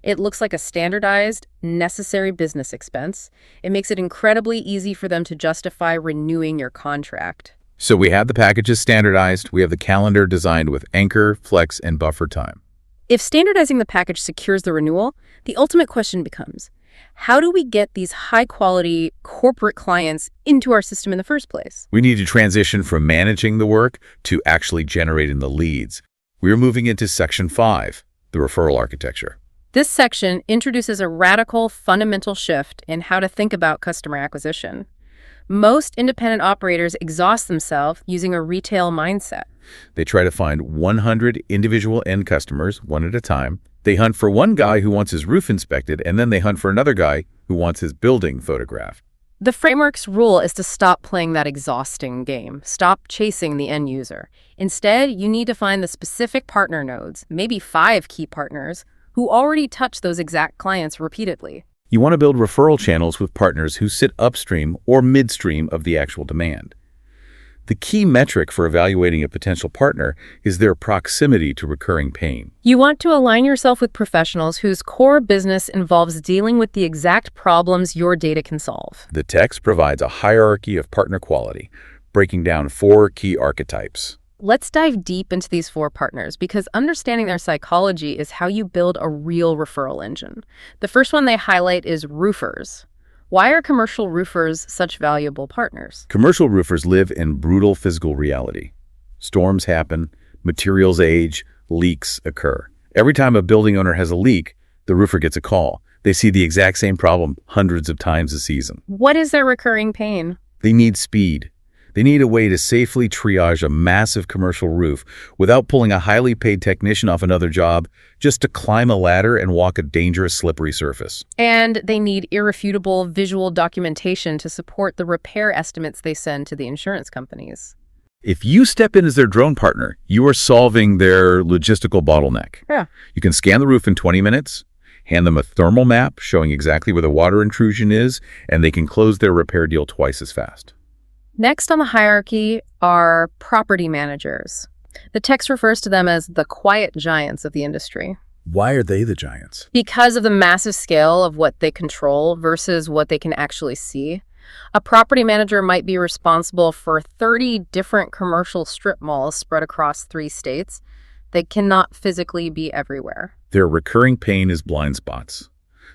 it looks like a standardized, necessary business expense. It makes it incredibly easy for them to justify renewing your contract. So we have the packages standardized, we have the calendar designed with anchor, flex, and buffer time. If standardizing the package secures the renewal, the ultimate question becomes, how do we get these high-quality corporate clients into our system in the first place? We need to transition from managing the work to actually generating the leads. We're moving into Section 5, the referral architecture. This section introduces a radical, fundamental shift in how to think about customer acquisition. Most independent operators exhaust themselves using a retail mindset. They try to find 100 individual end customers, one at a time. They hunt for one guy who wants his roof inspected, and then they hunt for another guy who wants his building photographed. The framework's rule is to stop playing that exhausting game. Stop chasing the end user. Instead, you need to find the specific partner nodes, maybe 5 key partners, who already touch those exact clients repeatedly. You want to build referral channels with partners who sit upstream or midstream of the actual demand. The key metric for evaluating a potential partner is their proximity to recurring pain. You want to align yourself with professionals whose core business involves dealing with the exact problems your data can solve. The text provides a hierarchy of partner quality, breaking down 4 key archetypes. Let's dive deep into these 4 partners because understanding their psychology is how you build a real referral engine. The first one they highlight is roofers. Why are commercial roofers such valuable partners? Commercial roofers live in brutal physical reality. Storms happen, materials age, leaks occur. Every time a building owner has a leak, the roofer gets a call. They see the exact same problem hundreds of times a season. What is their recurring pain? They need speed. They need a way to safely triage a massive commercial roof without pulling a highly paid technician off another job just to climb a ladder and walk a dangerous slippery surface. And they need irrefutable visual documentation to support the repair estimates they send to the insurance companies. If you step in as their drone partner, you are solving their logistical bottleneck. Yeah. You can scan the roof in 20 minutes, hand them a thermal map showing exactly where the water intrusion is, and they can close their repair deal twice as fast. Next on the hierarchy are property managers. The text refers to them as the quiet giants of the industry. Why are they the giants? Because of the massive scale of what they control versus what they can actually see. A property manager might be responsible for 30 different commercial strip malls spread across 3 states. They cannot physically be everywhere. Their recurring pain is blind spots.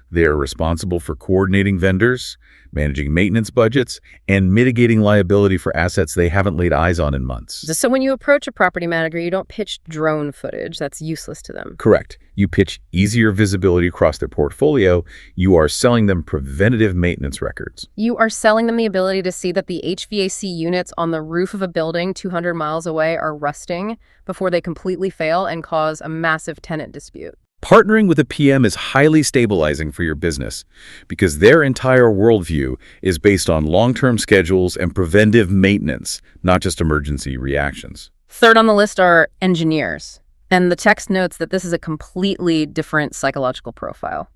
They are responsible for coordinating vendors, managing maintenance budgets, and mitigating liability for assets they haven't laid eyes on in months. So when you approach a property manager, you don't pitch drone footage. That's useless to them. Correct. You pitch easier visibility across their portfolio. You are selling them preventative maintenance records. You are selling them the ability to see that the HVAC units on the roof of a building 200 miles away are rusting before they completely fail and cause a massive tenant dispute. Partnering with a PM is highly stabilizing for your business because their entire worldview is based on long-term schedules and preventive maintenance, not just emergency reactions. Third on the list are engineers. And the text notes that this is a completely different psychological profile.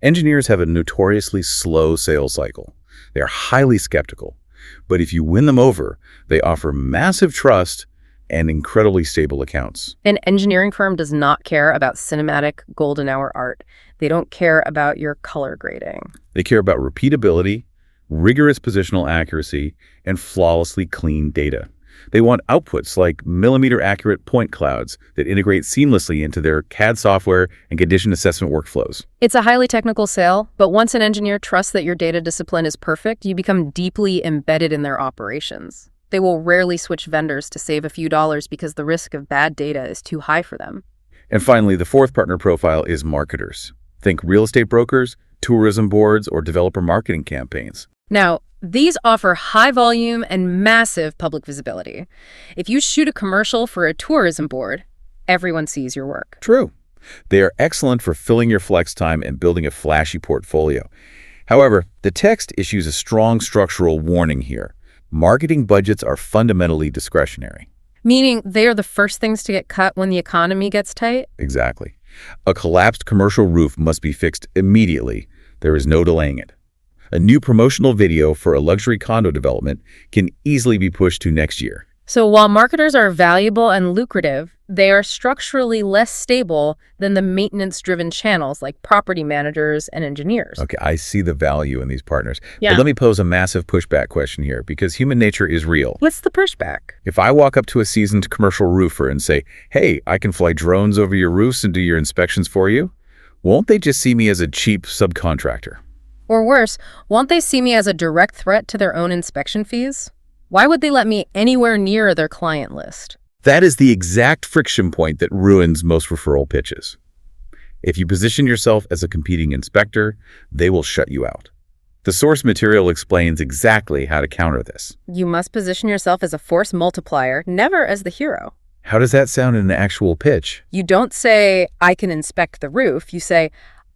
Engineers have a notoriously slow sales cycle. They are highly skeptical. But if you win them over, they offer massive trust and incredibly stable accounts. An engineering firm does not care about cinematic golden hour art. They don't care about your color grading. They care about repeatability, rigorous positional accuracy, and flawlessly clean data. They want outputs like millimeter-accurate point clouds that integrate seamlessly into their CAD software and condition assessment workflows. It's a highly technical sale, but once an engineer trusts that your data discipline is perfect, you become deeply embedded in their operations. They will rarely switch vendors to save a few dollars because the risk of bad data is too high for them. And finally, the 4th partner profile is marketers. Think real estate brokers, tourism boards, or developer marketing campaigns. Now, these offer high volume and massive public visibility. If you shoot a commercial for a tourism board, everyone sees your work. True. They are excellent for filling your flex time and building a flashy portfolio. However, the text issues a strong structural warning here. Marketing budgets are fundamentally discretionary. Meaning they are the first things to get cut when the economy gets tight? Exactly. A collapsed commercial roof must be fixed immediately. There is no delaying it. A new promotional video for a luxury condo development can easily be pushed to next year. So while marketers are valuable and lucrative, they are structurally less stable than the maintenance-driven channels like property managers and engineers. Okay, I see the value in these partners. Yeah. But let me pose a massive pushback question here, because human nature is real. What's the pushback? If I walk up to a seasoned commercial roofer and say, hey, I can fly drones over your roofs and do your inspections for you, won't they just see me as a cheap subcontractor? Or worse, won't they see me as a direct threat to their own inspection fees? Why would they let me anywhere near their client list? That is the exact friction point that ruins most referral pitches. If you position yourself as a competing inspector, they will shut you out. The source material explains exactly how to counter this. You must position yourself as a force multiplier, never as the hero. How does that sound in an actual pitch? You don't say, I can inspect the roof. You say,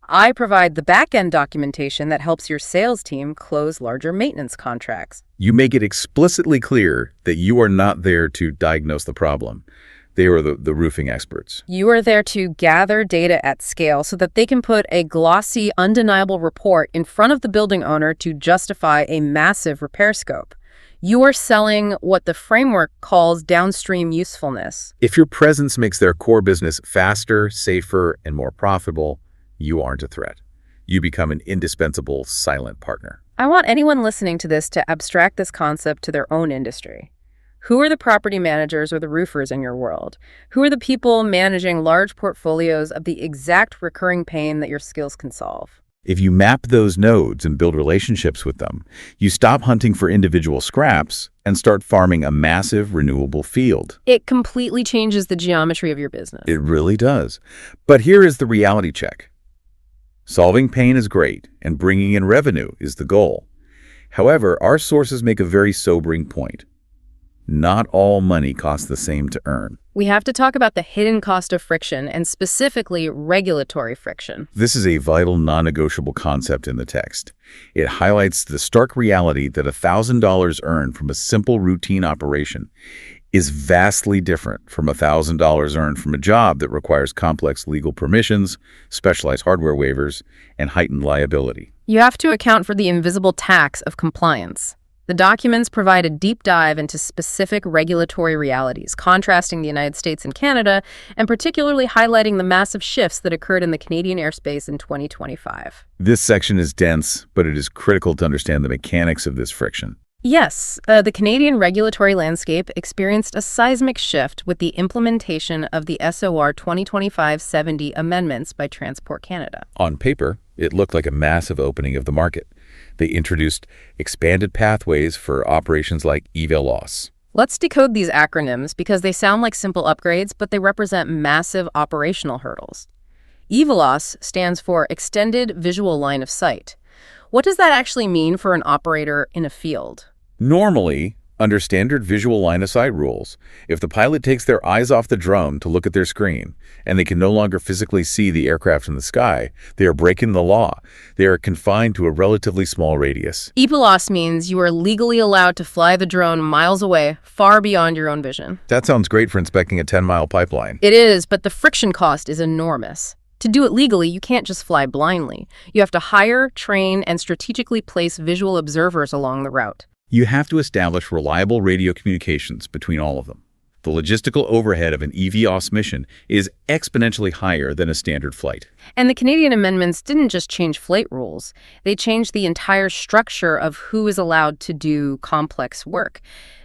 I provide the back-end documentation that helps your sales team close larger maintenance contracts. You make it explicitly clear that you are not there to diagnose the problem. They are the roofing experts. You are there to gather data at scale so that they can put a glossy, undeniable report in front of the building owner to justify a massive repair scope. You are selling what the framework calls downstream usefulness. If your presence makes their core business faster, safer, and more profitable, you aren't a threat. You become an indispensable, silent partner. I want anyone listening to this to abstract this concept to their own industry. Who are the property managers or the roofers in your world? Who are the people managing large portfolios of the exact recurring pain that your skills can solve? If you map those nodes and build relationships with them, you stop hunting for individual scraps and start farming a massive renewable field. It completely changes the geometry of your business. It really does. But here is the reality check. Solving pain is great, and bringing in revenue is the goal. However, our sources make a very sobering point. Not all money costs the same to earn. We have to talk about the hidden cost of friction, and specifically regulatory friction. This is a vital, non-negotiable concept in the text. It highlights the stark reality that $1,000 earned from a simple routine operation is vastly different from $1,000 earned from a job that requires complex legal permissions, specialized hardware waivers, and heightened liability. You have to account for the invisible tax of compliance. The documents provide a deep dive into specific regulatory realities, contrasting the United States and Canada, and particularly highlighting the massive shifts that occurred in the Canadian airspace in 2025. This section is dense, but it is critical to understand the mechanics of this friction. Yes, the Canadian regulatory landscape experienced a seismic shift with the implementation of the SOR 2025-70 amendments by Transport Canada. On paper, it looked like a massive opening of the market. They introduced expanded pathways for operations like EVA-LOS. Let's decode these acronyms because they sound like simple upgrades, but they represent massive operational hurdles. EVA-LOS stands for Extended Visual Line of Sight. What does that actually mean for an operator in a field? Normally, under standard visual line of sight rules, if the pilot takes their eyes off the drone to look at their screen and they can no longer physically see the aircraft in the sky, they are breaking the law. They are confined to a relatively small radius. EVA-LOS means you are legally allowed to fly the drone miles away, far beyond your own vision. That sounds great for inspecting a 10-mile pipeline. It is, but the friction cost is enormous. To do it legally, you can't just fly blindly. You have to hire, train, and strategically place visual observers along the route. You have to establish reliable radio communications between all of them. The logistical overhead of an EVA-LOS mission is exponentially higher than a standard flight. And the Canadian amendments didn't just change flight rules. They changed the entire structure of who is allowed to do complex work.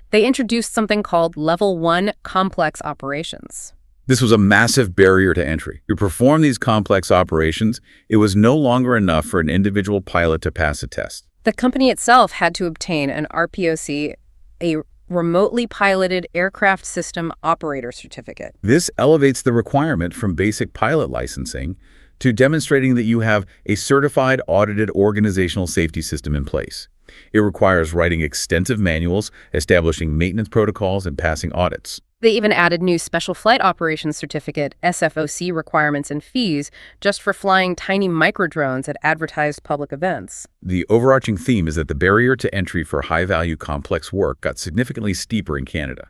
They introduced something called Level 1 complex operations. This was a massive barrier to entry. To perform these complex operations, it was no longer enough for an individual pilot to pass a test. The company itself had to obtain an RPOC, a remotely piloted aircraft system operator certificate. This elevates the requirement from basic pilot licensing to demonstrating that you have a certified, audited organizational safety system in place. It requires writing extensive manuals, establishing maintenance protocols, and passing audits. They even added new Special Flight Operations Certificate, SFOC requirements and fees just for flying tiny microdrones at advertised public events. The overarching theme is that the barrier to entry for high-value complex work got significantly steeper in Canada.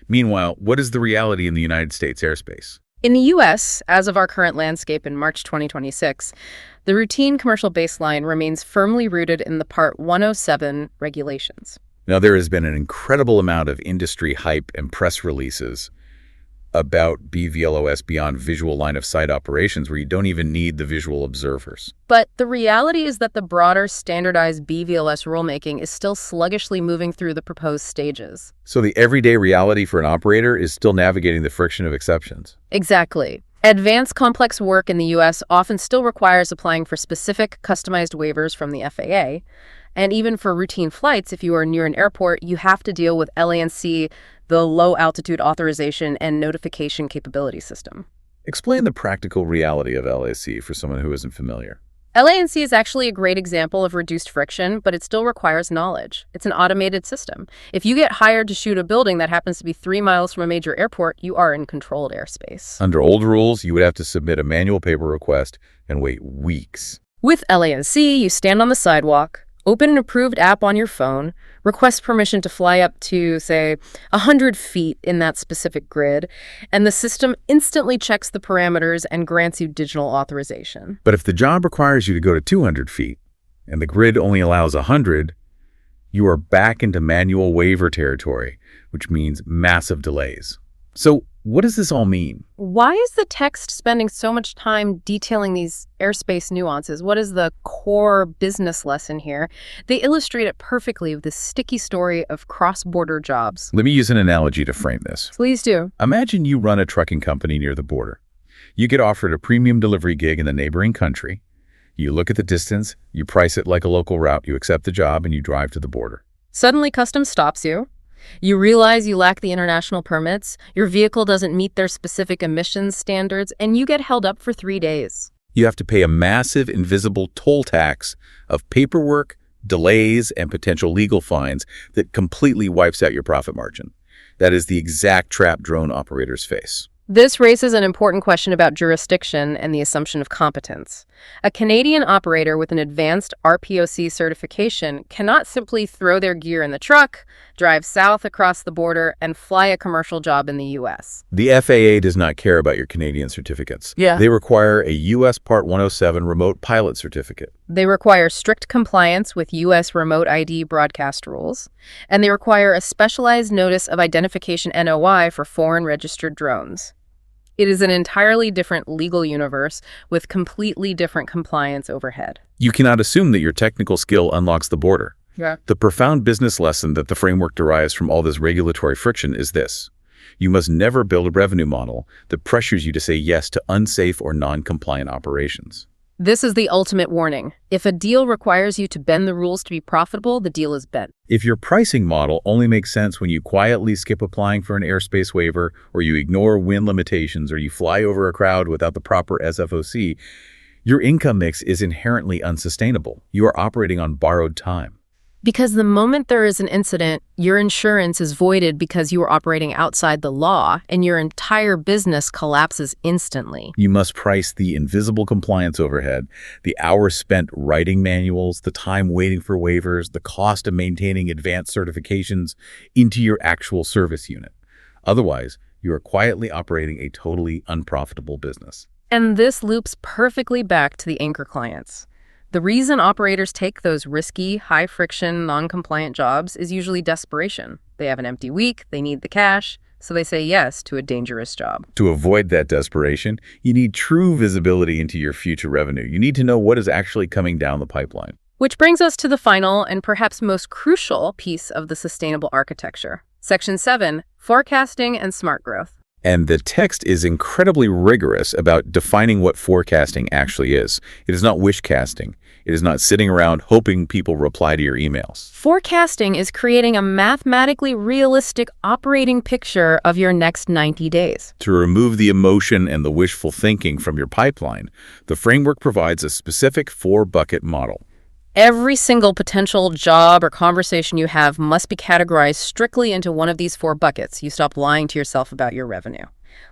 Meanwhile, what is the reality in the United States airspace? In the U.S., as of our current landscape in March 2026, the routine commercial baseline remains firmly rooted in the Part 107 regulations. Now, there has been an incredible amount of industry hype and press releases about BVLOS beyond visual line of sight operations where you don't even need the visual observers. But the reality is that the broader standardized BVLOS rulemaking is still sluggishly moving through the proposed stages. So the everyday reality for an operator is still navigating the friction of exceptions. Exactly. Advanced complex work in the U.S. often still requires applying for specific customized waivers from the FAA. And even for routine flights, if you are near an airport, you have to deal with LANC, the Low Altitude Authorization and Notification Capability System. Explain the practical reality of LAC for someone who isn't familiar. LA&C is actually a great example of reduced friction, but it still requires knowledge. It's an automated system. If you get hired to shoot a building that happens to be 3 miles from a major airport, you are in controlled airspace. Under old rules, you would have to submit a manual paper request and wait weeks. With LA&C, you stand on the sidewalk, open an approved app on your phone, request permission to fly up to, say, 100 feet in that specific grid, and the system instantly checks the parameters and grants you digital authorization. But if the job requires you to go to 200 feet and the grid only allows 100, you are back into manual waiver territory, which means massive delays. So what does this all mean? Why is the text spending so much time detailing these airspace nuances? What is the core business lesson here? They illustrate it perfectly with this sticky story of cross-border jobs. Let me use an analogy to frame this. Please do. Imagine you run a trucking company near the border. You get offered a premium delivery gig in the neighboring country. You look at the distance, you price it like a local route, you accept the job, and you drive to the border. Suddenly, customs stops you. You realize you lack the international permits, your vehicle doesn't meet their specific emissions standards, and you get held up for 3 days. You have to pay a massive invisible toll tax of paperwork, delays, and potential legal fines that completely wipes out your profit margin. That is the exact trap drone operators face. This raises an important question about jurisdiction and the assumption of competence. A Canadian operator with an advanced RPOC certification cannot simply throw their gear in the truck, drive south across the border, and fly a commercial job in the U.S. The FAA does not care about your Canadian certificates. They require a U.S. Part 107 remote pilot certificate. They require strict compliance with U.S. remote ID broadcast rules, and they require a specialized notice of identification NOI for foreign registered drones. It is an entirely different legal universe with completely different compliance overhead. You cannot assume that your technical skill unlocks the border. The profound business lesson that the framework derives from all this regulatory friction is this. You must never build a revenue model that pressures you to say yes to unsafe or non-compliant operations. This is the ultimate warning. If a deal requires you to bend the rules to be profitable, the deal is bent. If your pricing model only makes sense when you quietly skip applying for an airspace waiver, or you ignore wind limitations, or you fly over a crowd without the proper SFOC, your income mix is inherently unsustainable. You are operating on borrowed time. Because the moment there is an incident, your insurance is voided because you are operating outside the law, and your entire business collapses instantly. You must price the invisible compliance overhead, the hours spent writing manuals, the time waiting for waivers, the cost of maintaining advanced certifications into your actual service unit. Otherwise, you are quietly operating a totally unprofitable business. And this loops perfectly back to the anchor clients. The reason operators take those risky, high-friction, non-compliant jobs is usually desperation. They have an empty week, they need the cash, so they say yes to a dangerous job. To avoid that desperation, you need true visibility into your future revenue. You need to know what is actually coming down the pipeline. Which brings us to the final and perhaps most crucial piece of the sustainable architecture. Section 7, Forecasting and Smart Growth. And the text is incredibly rigorous about defining what forecasting actually is. It is not wish casting. It is not sitting around hoping people reply to your emails. Forecasting is creating a mathematically realistic operating picture of your next 90 days. To remove the emotion and the wishful thinking from your pipeline, the framework provides a specific 4-bucket model. Every single potential job or conversation you have must be categorized strictly into one of these 4 buckets. You stop lying to yourself about your revenue.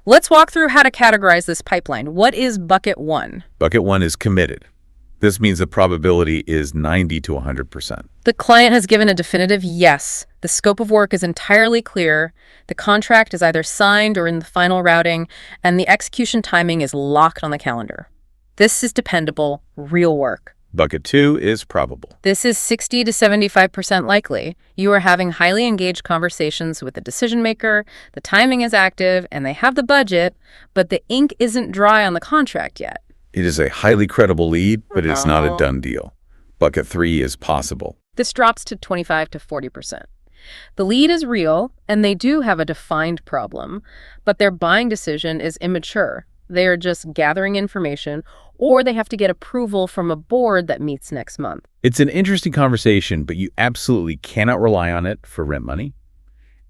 Let's walk through how to categorize this pipeline. What is bucket 1? Bucket 1 is committed. This means the probability is 90 to 100%. The client has given a definitive yes. The scope of work is entirely clear. The contract is either signed or in the final routing, and the execution timing is locked on the calendar. This is dependable, real work. Bucket 2 is probable. This is 60 to 75% likely. You are having highly engaged conversations with the decision maker, the timing is active, and they have the budget, but the ink isn't dry on the contract yet. It is a highly credible lead, but it's not a done deal. Bucket 3 is possible. This drops to 25 to 40%. The lead is real, and they do have a defined problem, but their buying decision is immature. They are just gathering information, or they have to get approval from a board that meets next month. It's an interesting conversation, but you absolutely cannot rely on it for rent money.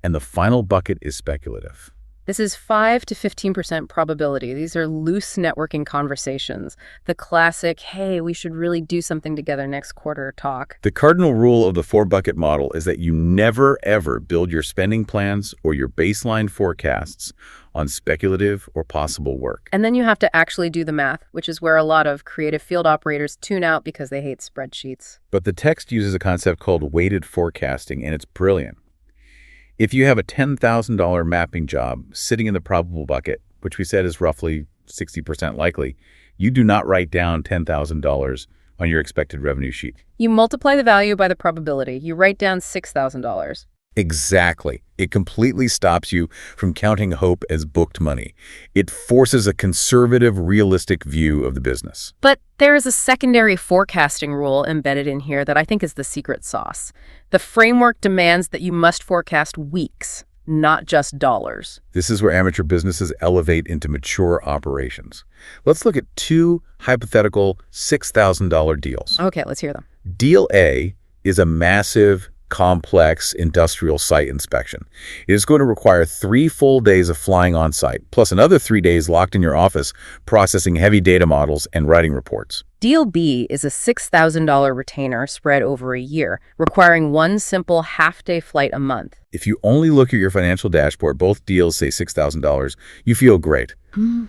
And the final bucket is speculative. This is 5 to 15% probability. These are loose networking conversations. The classic, hey, we should really do something together next quarter talk. The cardinal rule of the four-bucket model is that you never, ever build your spending plans or your baseline forecasts on speculative or possible work. And then you have to actually do the math, which is where a lot of creative field operators tune out because they hate spreadsheets. But the text uses a concept called weighted forecasting, and it's brilliant. If you have a $10,000 mapping job sitting in the probable bucket, which we said is roughly 60% likely, you do not write down $10,000 on your expected revenue sheet. You multiply the value by the probability. You write down $6,000. Exactly. It completely stops you from counting hope as booked money. It forces a conservative, realistic view of the business. But there is a secondary forecasting rule embedded in here that I think is the secret sauce. The framework demands that you must forecast weeks, not just dollars. This is where amateur businesses elevate into mature operations. Let's look at two hypothetical $6,000 deals. Okay, let's hear them. Deal A is a massive, complex industrial site inspection. It is going to require 3 full days of flying on site, plus another 3 days locked in your office, processing heavy data models and writing reports. Deal B is a $6,000 retainer spread over a year, requiring one simple half-day flight a month. If you only look at your financial dashboard, both deals say $6,000, you feel great.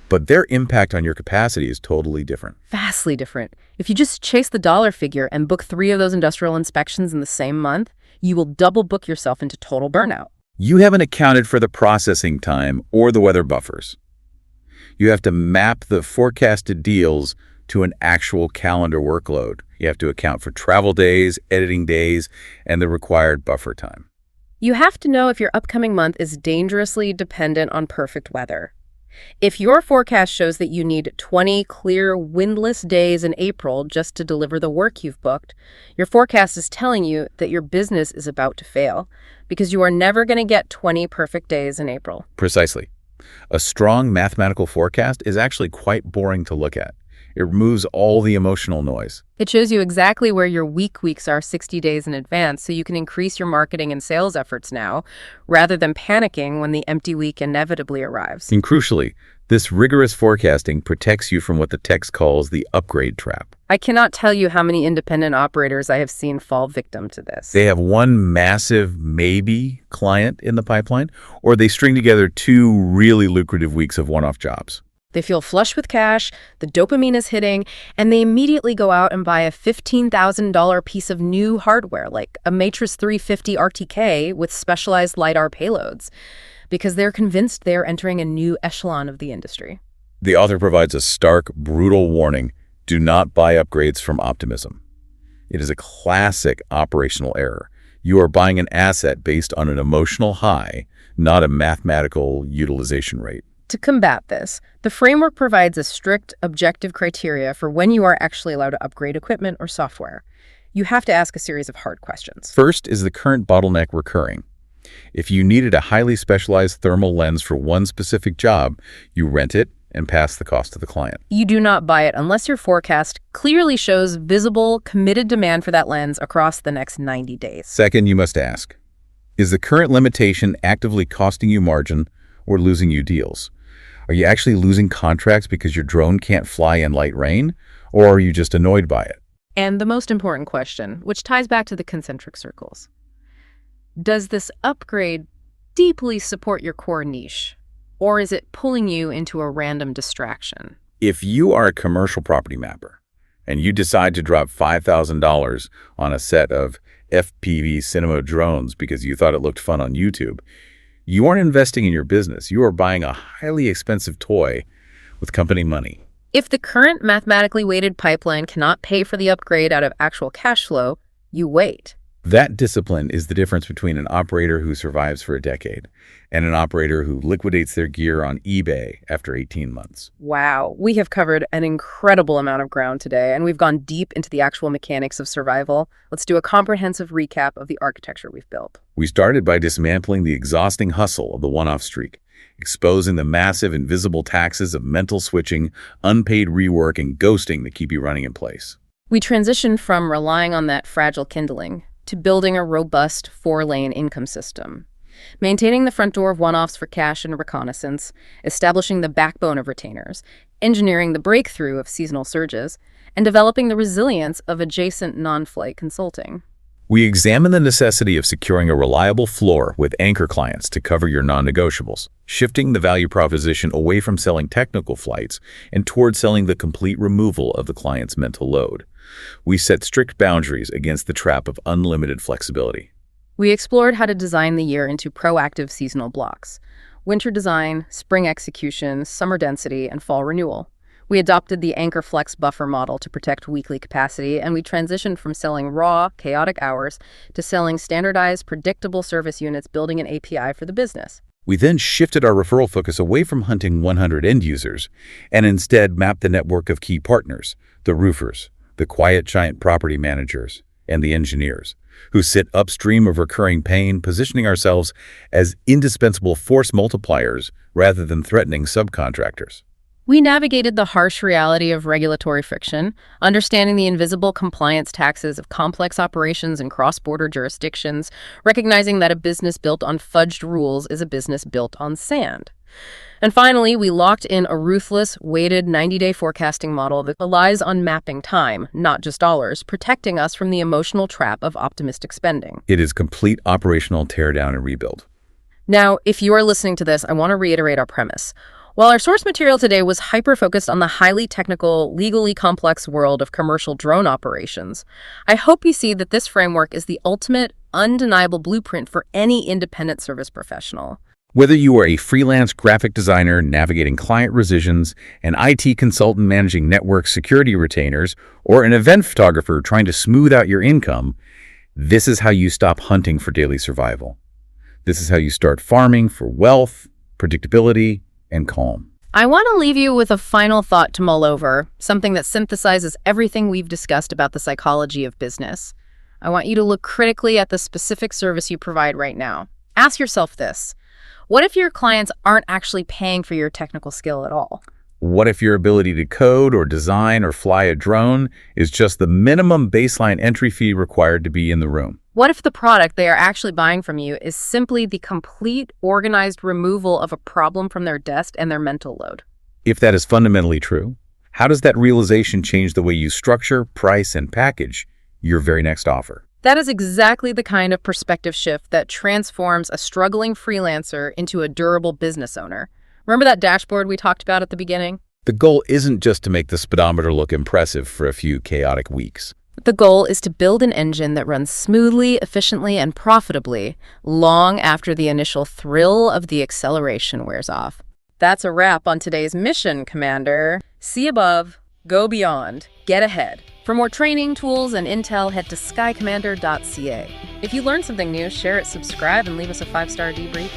But their impact on your capacity is totally different. Vastly different. If you just chase the dollar figure and book 3 of those industrial inspections in the same month, you will double book yourself into total burnout. You haven't accounted for the processing time or the weather buffers. You have to map the forecasted deals to an actual calendar workload. You have to account for travel days, editing days, and the required buffer time. You have to know if your upcoming month is dangerously dependent on perfect weather. If your forecast shows that you need 20 clear, windless days in April just to deliver the work you've booked, your forecast is telling you that your business is about to fail because you are never going to get 20 perfect days in April. Precisely. A strong mathematical forecast is actually quite boring to look at. It removes all the emotional noise. It shows you exactly where your weak weeks are 60 days in advance, so you can increase your marketing and sales efforts now, rather than panicking when the empty week inevitably arrives. And crucially, this rigorous forecasting protects you from what the text calls the upgrade trap. I cannot tell you how many independent operators I have seen fall victim to this. They have one massive maybe client in the pipeline, or they string together 2 really lucrative weeks of one-off jobs. They feel flush with cash, the dopamine is hitting, and they immediately go out and buy a $15,000 piece of new hardware, like a Matrix 350 RTK with specialized LiDAR payloads, because they're convinced they're entering a new echelon of the industry. The author provides a stark, brutal warning: do not buy upgrades from optimism. It is a classic operational error. You are buying an asset based on an emotional high, not a mathematical utilization rate. To combat this, the framework provides a strict, objective criteria for when you are actually allowed to upgrade equipment or software. You have to ask a series of hard questions. First, is the current bottleneck recurring? If you needed a highly specialized thermal lens for one specific job, you rent it and pass the cost to the client. You do not buy it unless your forecast clearly shows visible, committed demand for that lens across the next 90 days. Second, you must ask, is the current limitation actively costing you margin or losing you deals? Are you actually losing contracts because your drone can't fly in light rain, or are you just annoyed by it? And the most important question, which ties back to the concentric circles. Does this upgrade deeply support your core niche, or is it pulling you into a random distraction? If you are a commercial property mapper and you decide to drop $5,000 on a set of FPV cinema drones because you thought it looked fun on YouTube, you aren't investing in your business. You are buying a highly expensive toy with company money. If the current mathematically weighted pipeline cannot pay for the upgrade out of actual cash flow, you wait. That discipline is the difference between an operator who survives for a decade and an operator who liquidates their gear on eBay after 18 months. Wow, we have covered an incredible amount of ground today, and we've gone deep into the actual mechanics of survival. Let's do a comprehensive recap of the architecture we've built. We started by dismantling the exhausting hustle of the one-off streak, exposing the massive invisible taxes of mental switching, unpaid rework, and ghosting that keep you running in place. We transitioned from relying on that fragile kindling to building a robust 4-lane income system. maintaining the front door of one-offs for cash and reconnaissance, establishing the backbone of retainers, engineering the breakthrough of seasonal surges, and developing the resilience of adjacent non-flight consulting. We examine the necessity of securing a reliable floor with anchor clients to cover your non-negotiables, shifting the value proposition away from selling technical flights and toward selling the complete removal of the client's mental load. We set strict boundaries against the trap of unlimited flexibility. We explored how to design the year into proactive seasonal blocks: winter design, spring execution, summer density, and fall renewal. We adopted the anchor flex buffer model to protect weekly capacity, and we transitioned from selling raw, chaotic hours to selling standardized, predictable service units, building an API for the business. We then shifted our referral focus away from hunting 100 end users and instead mapped the network of key partners, the roofers, the quiet giant property managers, and the engineers, who sit upstream of recurring pain, positioning ourselves as indispensable force multipliers rather than threatening subcontractors. We navigated the harsh reality of regulatory friction, understanding the invisible compliance taxes of complex operations in cross-border jurisdictions, recognizing that a business built on fudged rules is a business built on sand. And finally, we locked in a ruthless, weighted 90-day forecasting model that relies on mapping time, not just dollars, protecting us from the emotional trap of optimistic spending. It is complete operational teardown and rebuild. Now, if you are listening to this, I want to reiterate our premise. While our source material today was hyper-focused on the highly technical, legally complex world of commercial drone operations, I hope you see that this framework is the ultimate, undeniable blueprint for any independent service professional. Whether you are a freelance graphic designer navigating client rescissions, an IT consultant managing network security retainers, or an event photographer trying to smooth out your income, this is how you stop hunting for daily survival. This is how you start farming for wealth, predictability, and calm. I want to leave you with a final thought to mull over, something that synthesizes everything we've discussed about the psychology of business. I want you to look critically at the specific service you provide right now. Ask yourself this: what if your clients aren't actually paying for your technical skill at all? What if your ability to code or design or fly a drone is just the minimum baseline entry fee required to be in the room? What if the product they are actually buying from you is simply the complete, organized removal of a problem from their desk and their mental load? If that is fundamentally true, how does that realization change the way you structure, price, and package your very next offer? That is exactly the kind of perspective shift that transforms a struggling freelancer into a durable business owner. Remember that dashboard we talked about at the beginning? The goal isn't just to make the speedometer look impressive for a few chaotic weeks. The goal is to build an engine that runs smoothly, efficiently, and profitably long after the initial thrill of the acceleration wears off. That's a wrap on today's mission, Commander. See above, go beyond, get ahead. For more training, tools, and intel, head to skycommander.ca. If you learned something new, share it, subscribe, and leave us a 5-star debrief.